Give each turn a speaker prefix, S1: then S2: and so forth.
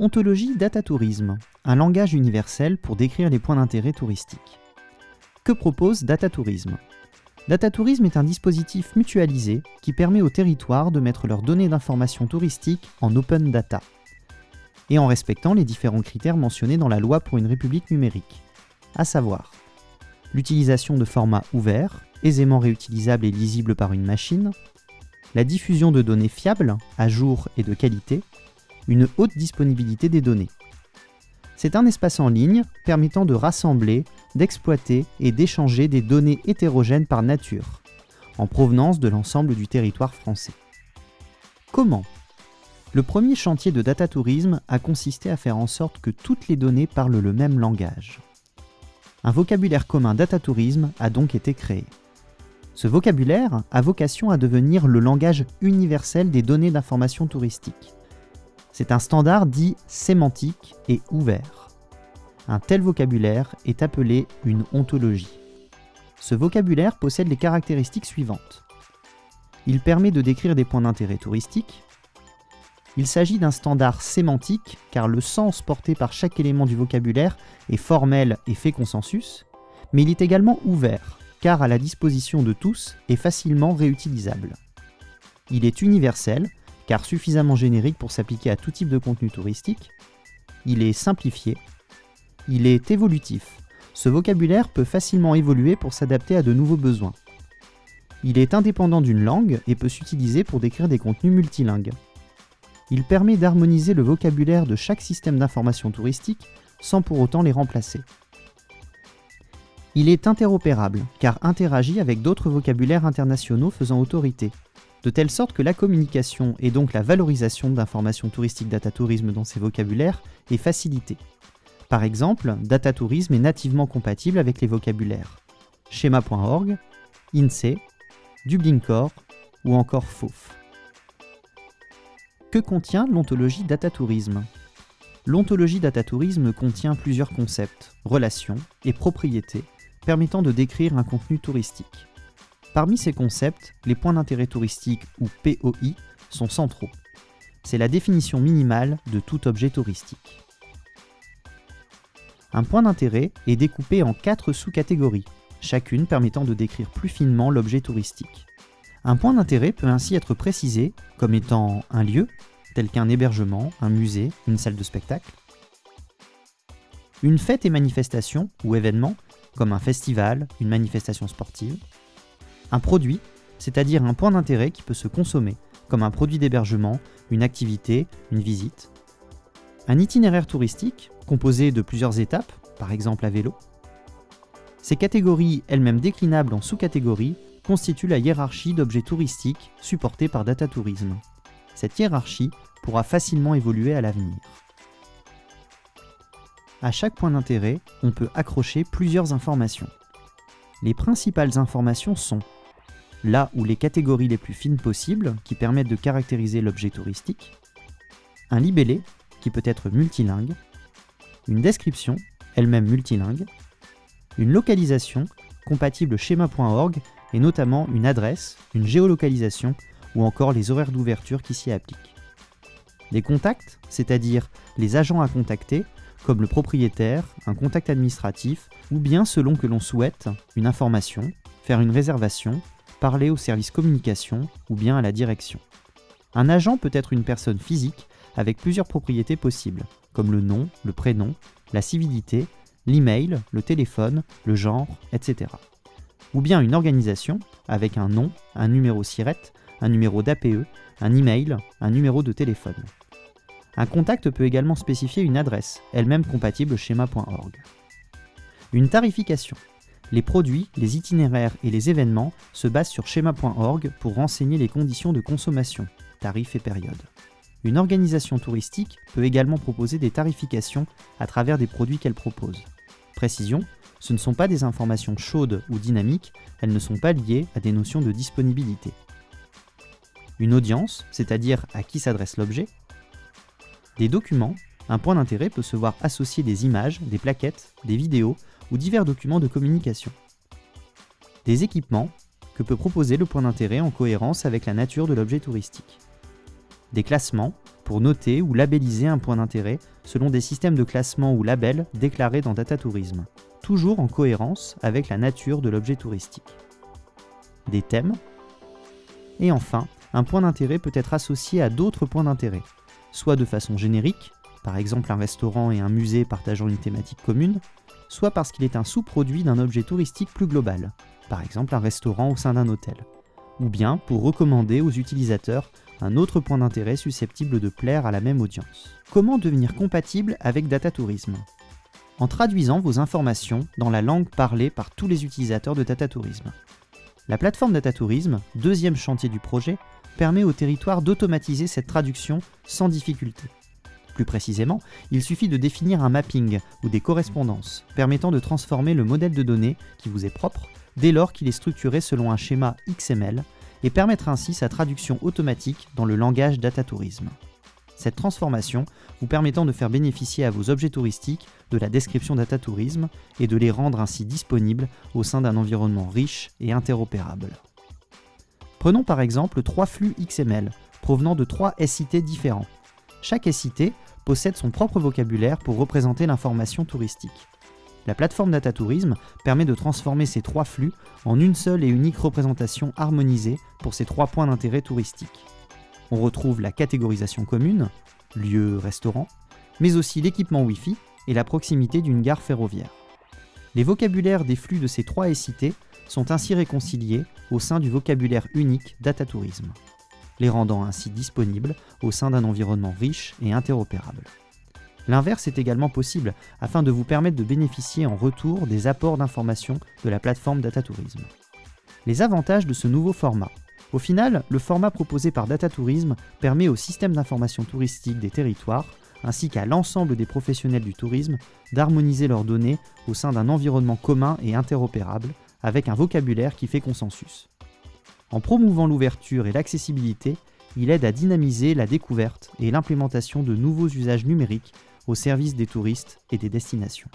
S1: Ontologie Datatourisme, un langage universel pour décrire les points d'intérêt touristiques. Que propose Datatourisme ? Datatourisme est un dispositif mutualisé qui permet aux territoires de mettre leurs données d'information touristique en open data et en respectant les différents critères mentionnés dans la loi pour une république numérique, à savoir l'utilisation de formats ouverts, aisément réutilisables et lisibles par une machine, la diffusion de données fiables, à jour et de qualité, une haute disponibilité des données. C'est un espace en ligne permettant de rassembler, d'exploiter et d'échanger des données hétérogènes par nature, en provenance de l'ensemble du territoire français. Comment ? Le premier chantier de datatourisme a consisté à faire en sorte que toutes les données parlent le même langage. Un vocabulaire commun datatourisme a donc été créé. Ce vocabulaire a vocation à devenir le langage universel des données d'information touristique. C'est un standard dit sémantique et ouvert. Un tel vocabulaire est appelé une ontologie. Ce vocabulaire possède les caractéristiques suivantes. Il permet de décrire des points d'intérêt touristiques. Il s'agit d'un standard sémantique car le sens porté par chaque élément du vocabulaire est formel et fait consensus, mais il est également ouvert car à la disposition de tous et facilement réutilisable. Il est universel car suffisamment générique pour s'appliquer à tout type de contenu touristique. Il est simplifié. Il est évolutif. Ce vocabulaire peut facilement évoluer pour s'adapter à de nouveaux besoins. Il est indépendant d'une langue et peut s'utiliser pour décrire des contenus multilingues. Il permet d'harmoniser le vocabulaire de chaque système d'information touristique sans pour autant les remplacer. Il est interopérable car interagit avec d'autres vocabulaires internationaux faisant autorité, de telle sorte que la communication et donc la valorisation d'informations touristiques datatourisme dans ces vocabulaires est facilitée. Par exemple, datatourisme est nativement compatible avec les vocabulaires schema.org, INSEE, Dublin Core ou encore FOF. Que contient l'ontologie datatourisme ? L'ontologie datatourisme contient plusieurs concepts, relations et propriétés permettant de décrire un contenu touristique. Parmi ces concepts, les points d'intérêt touristique ou POI sont centraux. C'est la définition minimale de tout objet touristique. Un point d'intérêt est découpé en 4 sous-catégories, chacune permettant de décrire plus finement l'objet touristique. Un point d'intérêt peut ainsi être précisé comme étant un lieu, tel qu'un hébergement, un musée, une salle de spectacle. Une fête et manifestation ou événement, comme un festival, une manifestation sportive. Un produit, c'est-à-dire un point d'intérêt qui peut se consommer, comme un produit d'hébergement, une activité, une visite. Un itinéraire touristique, composé de plusieurs étapes, par exemple à vélo. Ces catégories, elles-mêmes déclinables en sous-catégories, constituent la hiérarchie d'objets touristiques supportés par Datatourisme. Cette hiérarchie pourra facilement évoluer à l'avenir. À chaque point d'intérêt, on peut accrocher plusieurs informations. Les principales informations sont là où les catégories les plus fines possibles qui permettent de caractériser l'objet touristique, un libellé qui peut être multilingue, une description, elle-même multilingue, une localisation compatible schema.org et notamment une adresse, une géolocalisation ou encore les horaires d'ouverture qui s'y appliquent. Les contacts, c'est-à-dire les agents à contacter, comme le propriétaire, un contact administratif, ou bien selon que l'on souhaite une information, faire une réservation, parler au service communication ou bien à la direction. Un agent peut être une personne physique avec plusieurs propriétés possibles, comme le nom, le prénom, la civilité, l'email, le téléphone, le genre, etc. Ou bien une organisation avec un nom, un numéro SIRET, un numéro d'APE, un email, un numéro de téléphone. Un contact peut également spécifier une adresse, elle-même compatible schema.org. Une tarification. Les produits, les itinéraires et les événements se basent sur schema.org pour renseigner les conditions de consommation, tarifs et périodes. Une organisation touristique peut également proposer des tarifications à travers des produits qu'elle propose. Précision, ce ne sont pas des informations chaudes ou dynamiques, elles ne sont pas liées à des notions de disponibilité. Une audience, c'est-à-dire à qui s'adresse l'objet. Des documents, un point d'intérêt peut se voir associer des images, des plaquettes, des vidéos ou divers documents de communication. Des équipements, que peut proposer le point d'intérêt en cohérence avec la nature de l'objet touristique. Des classements, pour noter ou labelliser un point d'intérêt selon des systèmes de classement ou labels déclarés dans Datatourisme, toujours en cohérence avec la nature de l'objet touristique. Des thèmes. Et enfin, un point d'intérêt peut être associé à d'autres points d'intérêt, soit de façon générique, par exemple un restaurant et un musée partageant une thématique commune, soit parce qu'il est un sous-produit d'un objet touristique plus global, par exemple un restaurant au sein d'un hôtel, ou bien pour recommander aux utilisateurs un autre point d'intérêt susceptible de plaire à la même audience. Comment devenir compatible avec Datatourisme ? En traduisant vos informations dans la langue parlée par tous les utilisateurs de Datatourisme. La plateforme Datatourisme, deuxième chantier du projet, permet au territoire d'automatiser cette traduction sans difficulté. Plus précisément, il suffit de définir un mapping ou des correspondances permettant de transformer le modèle de données qui vous est propre dès lors qu'il est structuré selon un schéma XML et permettre ainsi sa traduction automatique dans le langage Datatourisme. Cette transformation vous permettant de faire bénéficier à vos objets touristiques de la description Datatourisme et de les rendre ainsi disponibles au sein d'un environnement riche et interopérable. Prenons par exemple 3 flux XML provenant de 3 SIT différents. Chaque SIT possède son propre vocabulaire pour représenter l'information touristique. La plateforme Datatourisme permet de transformer ces 3 flux en une seule et unique représentation harmonisée pour ces 3 points d'intérêt touristiques. On retrouve la catégorisation commune, lieu, restaurant, mais aussi l'équipement Wi-Fi et la proximité d'une gare ferroviaire. Les vocabulaires des flux de ces 3 SIT sont ainsi réconciliés au sein du vocabulaire unique Datatourisme, les rendant ainsi disponibles au sein d'un environnement riche et interopérable. L'inverse est également possible afin de vous permettre de bénéficier en retour des apports d'informations de la plateforme Datatourisme. Les avantages de ce nouveau format. Au final, le format proposé par Datatourisme permet au système d'information touristique des territoires, ainsi qu'à l'ensemble des professionnels du tourisme, d'harmoniser leurs données au sein d'un environnement commun et interopérable, avec un vocabulaire qui fait consensus. En promouvant l'ouverture et l'accessibilité, il aide à dynamiser la découverte et l'implémentation de nouveaux usages numériques au service des touristes et des destinations.